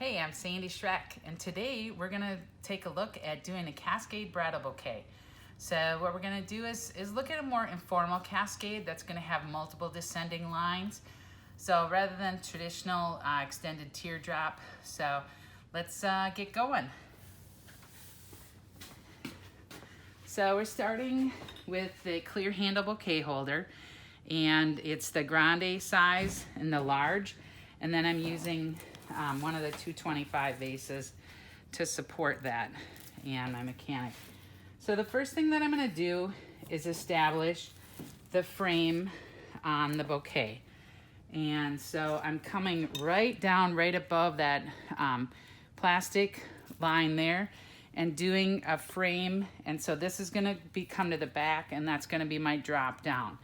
Hey, I'm Sandy Schreck, and today we're gonna take a look at doing a Cascade Bridal Bouquet. So what we're gonna do is look at a more informal cascade that's gonna have multiple descending lines. So rather than traditional extended teardrop, so let's get going. So we're starting with the clear handle bouquet holder, and it's the grande size and the large, and then I'm using one of the 225 vases to support that and my mechanic. So the first thing that I'm going to do is establish the frame on the bouquet. And so I'm coming right down right above that plastic line there and doing a frame. And so this is going to come to the back, and that's going to be my drop down.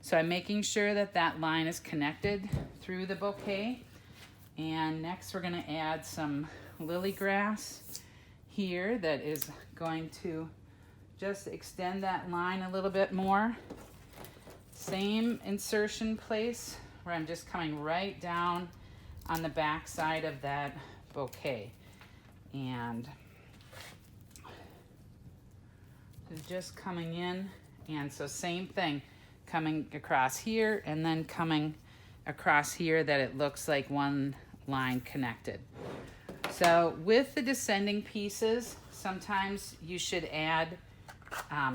So I'm making sure that that line is connected through the bouquet. And next we're going to add some lily grass here that is going to just extend that line a little bit more. Same insertion place where I'm just coming right down on the back side of that bouquet. And so just coming in, and so same thing, coming across here and then coming across here that it looks like one line connected. So with the descending pieces, sometimes you should add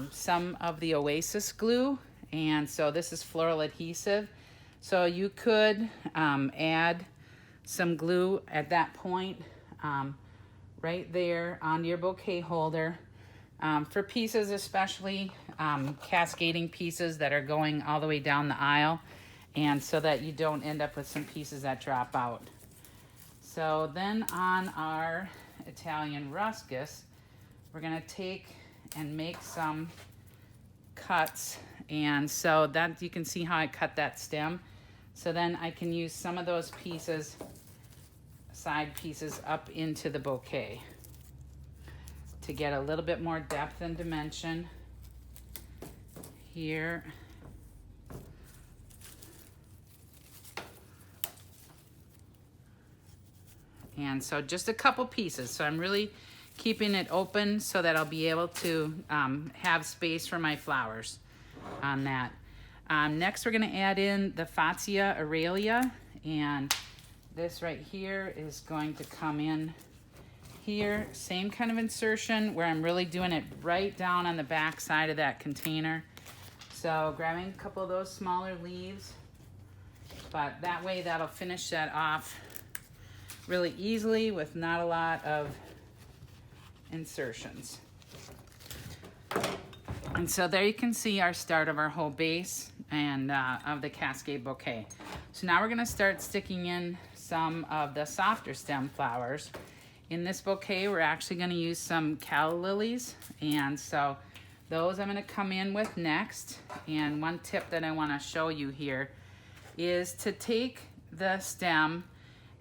some of the Oasis glue, and so this is floral adhesive. So you could add some glue at that point right there on your bouquet holder for pieces, especially cascading pieces that are going all the way down the aisle, and so that you don't end up with some pieces that drop out. So then on our Italian ruscus, we're gonna take and make some cuts. And so that you can see how I cut that stem. So then I can use some of those pieces, side pieces, up into the bouquet to get a little bit more depth and dimension here. And so just a couple pieces. So I'm really keeping it open so that I'll be able to have space for my flowers on that. Next, we're gonna add in the Fatsia Aurelia, and this right here is going to come in here. Same kind of insertion where I'm really doing it right down on the back side of that container. So grabbing a couple of those smaller leaves, but that way that'll finish that off really easily with not a lot of insertions. And so there you can see our start of our whole base and of the Cascade Bouquet. So now we're gonna start sticking in some of the softer stem flowers. In this bouquet, we're actually gonna use some calla lilies, and so those I'm gonna come in with next. And one tip that I wanna show you here is to take the stem,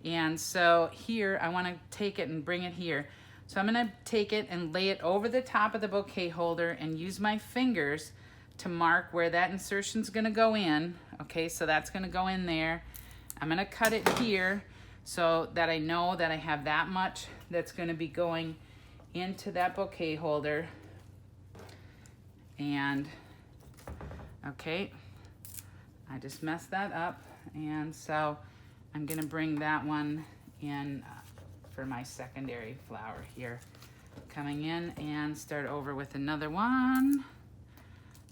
and so here I want to take it and bring it here. So I'm going to take it and lay it over the top of the bouquet holder and use my fingers to mark where that insertion is going to go in. Okay, so that's going to go in there. I'm going to cut it here so that I know that I have that much that's going to be going into that bouquet holder. And okay, I just messed that up, and so I'm gonna bring that one in for my secondary flower here. Coming in and start over with another one.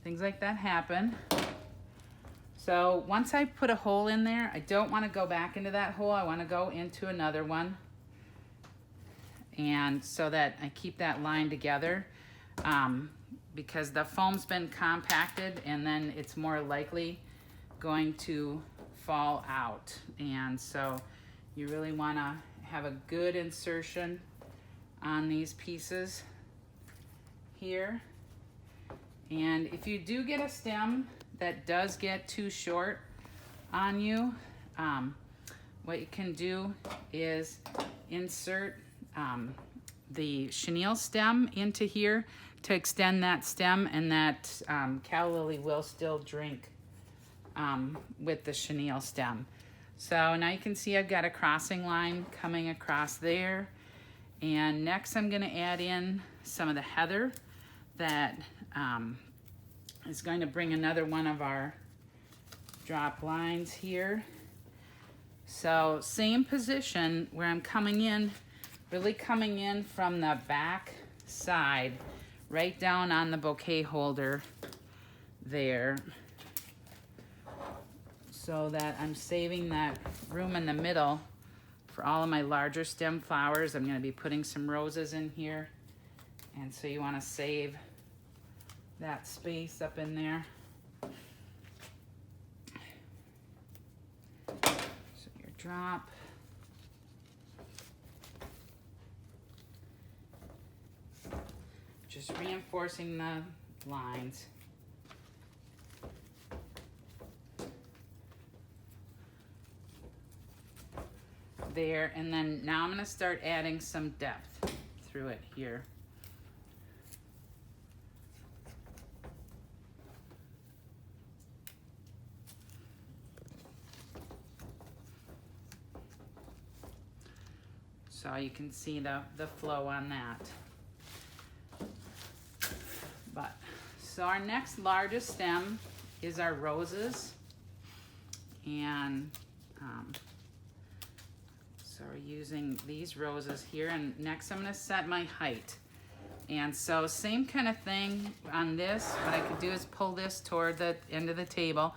Things like that happen. So once I put a hole in there, I don't wanna go back into that hole. I wanna go into another one. And so that I keep that line together because the foam's been compacted, and then it's more likely going to fall out. And so you really want to have a good insertion on these pieces here. And if you do get a stem that does get too short on you, what you can do is insert the chenille stem into here to extend that stem, and that calla lily will still drink with the chenille stem. So now you can see I've got a crossing line coming across there. And next I'm gonna add in some of the heather that is going to bring another one of our drop lines here. So same position where I'm coming in, really coming in from the back side, right down on the bouquet holder there, so that I'm saving that room in the middle for all of my larger stem flowers. I'm going to be putting some roses in here, and so you want to save that space up in there. So your drop. Just reinforcing the lines. There, and then now I'm going to start adding some depth through it here. So you can see the flow on that. So our next largest stem is our roses, and so we're using these roses here, and next I'm going to set my height. And so same kind of thing on this. What I could do is pull this toward the end of the table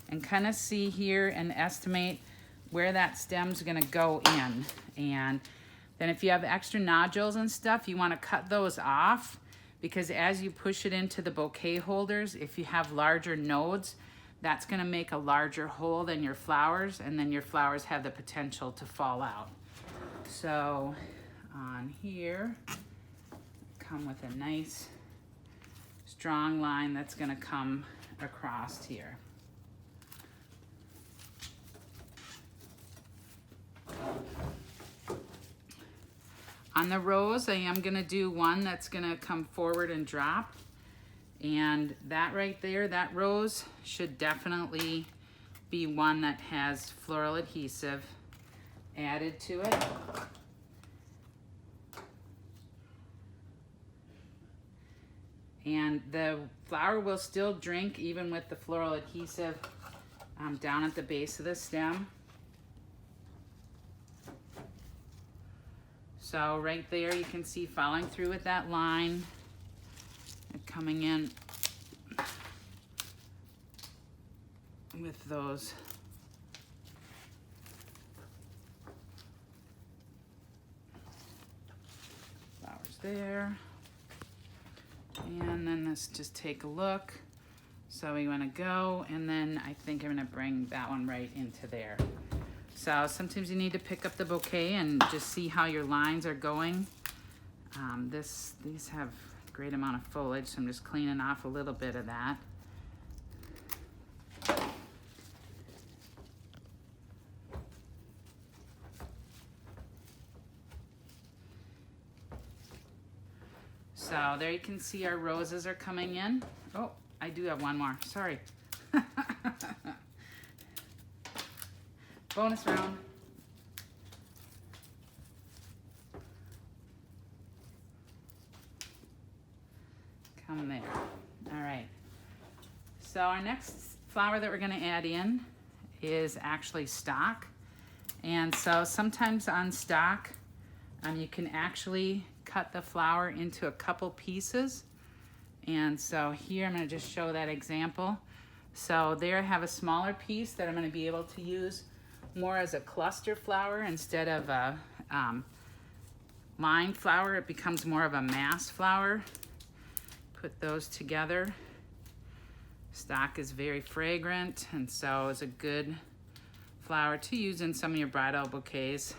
and kind of see here and estimate where that stem's going to go in. And then if you have extra nodules and stuff, you want to cut those off, because as you push it into the bouquet holders, if you have larger nodes, that's going to make a larger hole than your flowers, and then your flowers have the potential to fall out. So on here, come with a nice strong line that's going to come across here. On the rose, I am going to do one that's going to come forward and drop. And that right there, that rose should definitely be one that has floral adhesive added to it. And the flower will still drink even with the floral adhesive down at the base of the stem. So right there you can see following through with that line and coming in with those flowers there. And then let's just take a look. So we want to go, and then I think I'm going to bring that one right into there. So sometimes you need to pick up the bouquet and just see how your lines are going. These have a great amount of foliage, so I'm just cleaning off a little bit of that. So there you can see our roses are coming in. Oh, I do have one more, sorry. Bonus round. Come there. All right. So our next flower that we're going to add in is actually stock. And so sometimes on stock, you can actually cut the flower into a couple pieces. And so here I'm going to just show that example. So there I have a smaller piece that I'm going to be able to use more as a cluster flower instead of a line flower. It becomes more of a mass flower. Put those together. Stock is very fragrant, and so is a good flower to use in some of your bridal bouquets,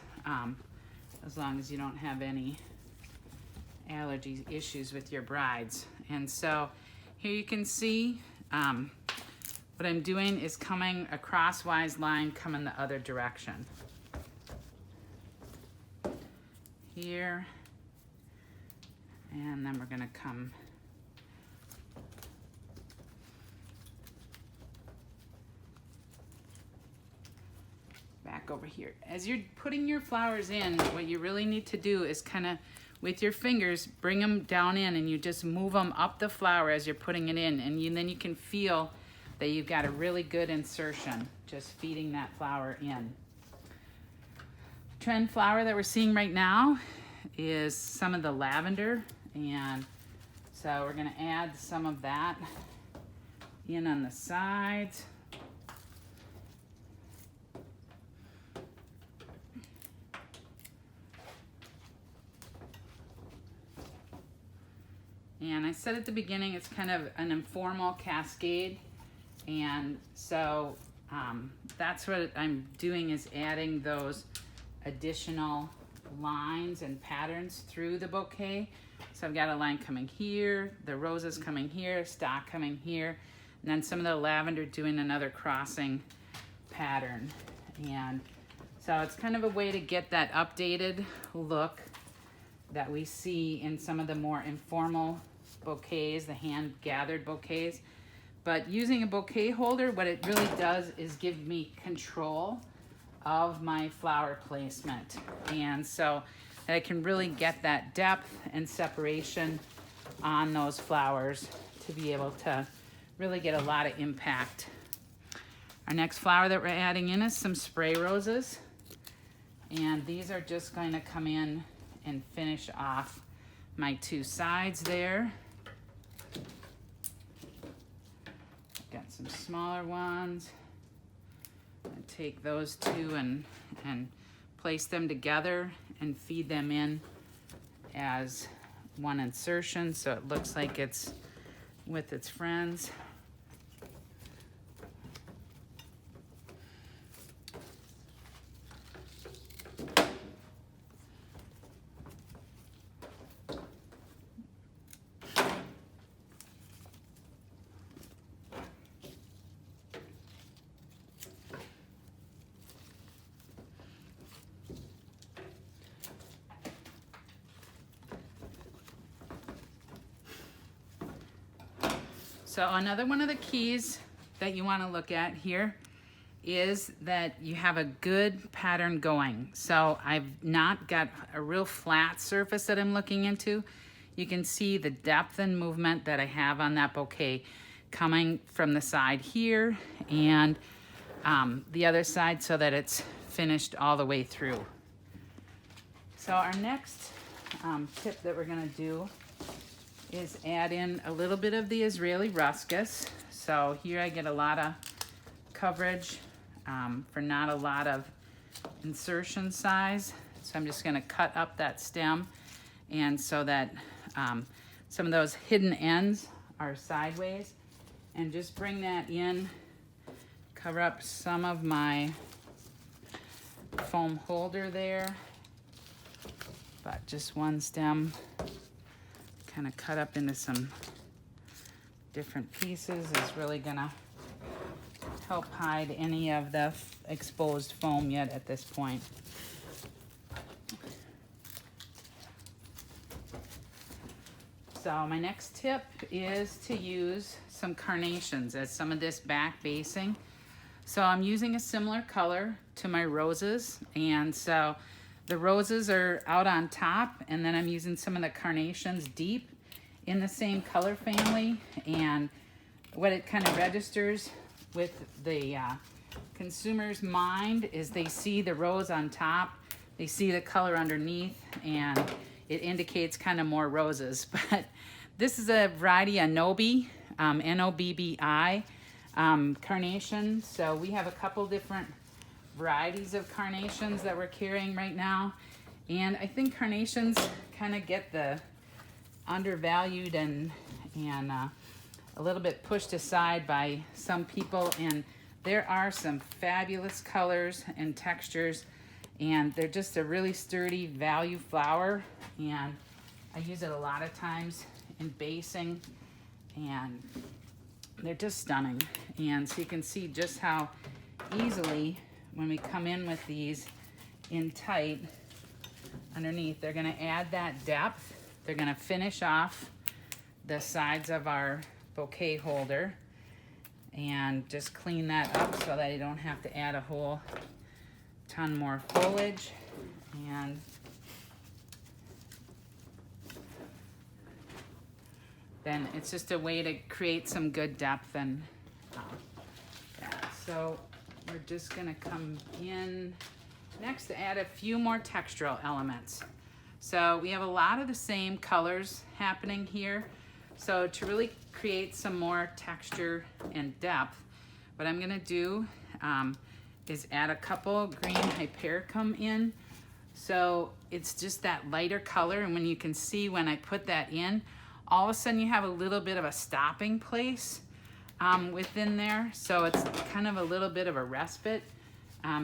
as long as you don't have any allergy issues with your brides. And so here you can see what I'm doing is coming a crosswise line coming the other direction. Here, and then we're going to come back back over here. As you're putting your flowers in, what you really need to do is kind of, with your fingers, bring them down in, and you just move them up the flower as you're putting it in, and then you can feel that you've got a really good insertion, just feeding that flower in. Trend flower that we're seeing right now is some of the lavender, and so we're gonna add some of that in on the sides. And I said at the beginning, it's kind of an informal cascade. And so that's what I'm doing, is adding those additional lines and patterns through the bouquet. So I've got a line coming here, the roses coming here, stock coming here, and then some of the lavender doing another crossing pattern. And so it's kind of a way to get that updated look that we see in some of the more informal bouquets, the hand-gathered bouquets. But using a bouquet holder, what it really does is give me control of my flower placement. And so I can really get that depth and separation on those flowers to be able to really get a lot of impact. Our next flower that we're adding in is some spray roses. And these are just going to come in and finish off my two sides there. Got some smaller ones. I take those two and place them together and feed them in as one insertion, so it looks like it's with its friends. So another one of the keys that you want to look at here is that you have a good pattern going. So I've not got a real flat surface that I'm looking into. You can see the depth and movement that I have on that bouquet coming from the side here and the other side, so that it's finished all the way through. So our next tip that we're gonna do is add in a little bit of the Israeli ruscus. So here I get a lot of coverage for not a lot of insertion size. So I'm just gonna cut up that stem, and so that some of those hidden ends are sideways, and just bring that in, cover up some of my foam holder there, but just one stem kind of cut up into some different pieces is really gonna help hide any of the exposed foam yet at this point. So my next tip is to use some carnations as some of this back basing. So I'm using a similar color to my roses, and so the roses are out on top, and then I'm using some of the carnations deep in the same color family. And what it kind of registers with the consumer's mind is they see the rose on top, they see the color underneath, and it indicates kind of more roses. But this is a variety of Nobby, N-O-B-B-I carnation. So we have a couple different varieties of carnations that we're carrying right now, and I think carnations kind of get the undervalued and a little bit pushed aside by some people, and there are some fabulous colors and textures, and they're just a really sturdy value flower, and I use it a lot of times in basing, and they're just stunning. And so you can see just how easily, when we come in with these in tight underneath, they're gonna add that depth. They're gonna finish off the sides of our bouquet holder and just clean that up so that you don't have to add a whole ton more foliage, and then it's just a way to create some good depth. And yeah. So we're just gonna come in next to add a few more textural elements. So we have a lot of the same colors happening here. So to really create some more texture and depth, what I'm gonna do is add a couple green hypericum in. So it's just that lighter color, and when you can see when I put that in, all of a sudden you have a little bit of a stopping place within there. So it's kind of a little bit of a respite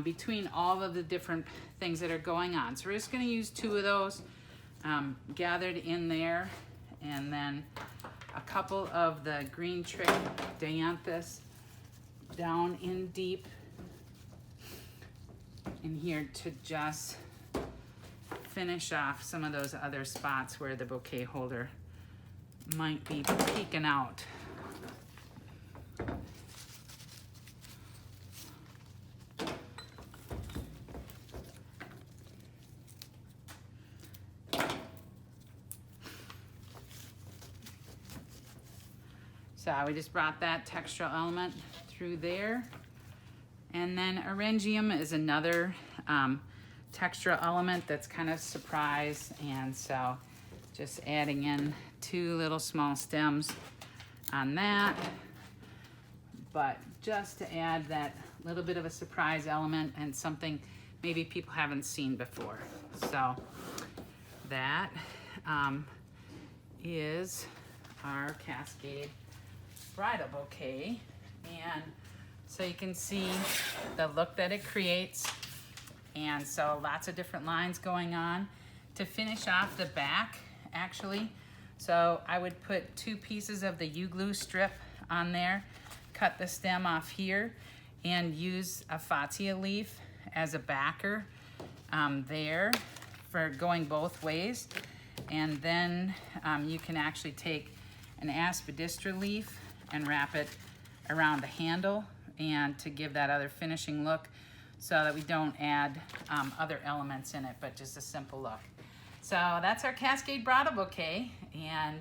between all of the different things that are going on. So we're just gonna use 2 of those gathered in there, and then a couple of the green trick dianthus down in deep in here to just finish off some of those other spots where the bouquet holder might be peeking out. So we just brought that textural element through there. And then Orangium is another textural element that's kind of surprise. And so just adding in 2 little small stems on that, but just to add that little bit of a surprise element and something maybe people haven't seen before. So that is our Cascade Bridal Bouquet. And so you can see the look that it creates. And so lots of different lines going on. To finish off the back, actually, so I would put 2 pieces of the U-glue strip on there, cut the stem off here, and use a Fatsia leaf as a backer there for going both ways. And then you can actually take an aspidistra leaf and wrap it around the handle, and to give that other finishing look, so that we don't add other elements in it, but just a simple look. So that's our Cascade Bridal Bouquet, and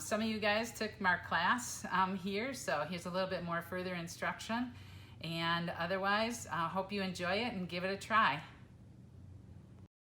some of you guys took my class here, so here's a little bit more further instruction. And otherwise, I hope you enjoy it and give it a try.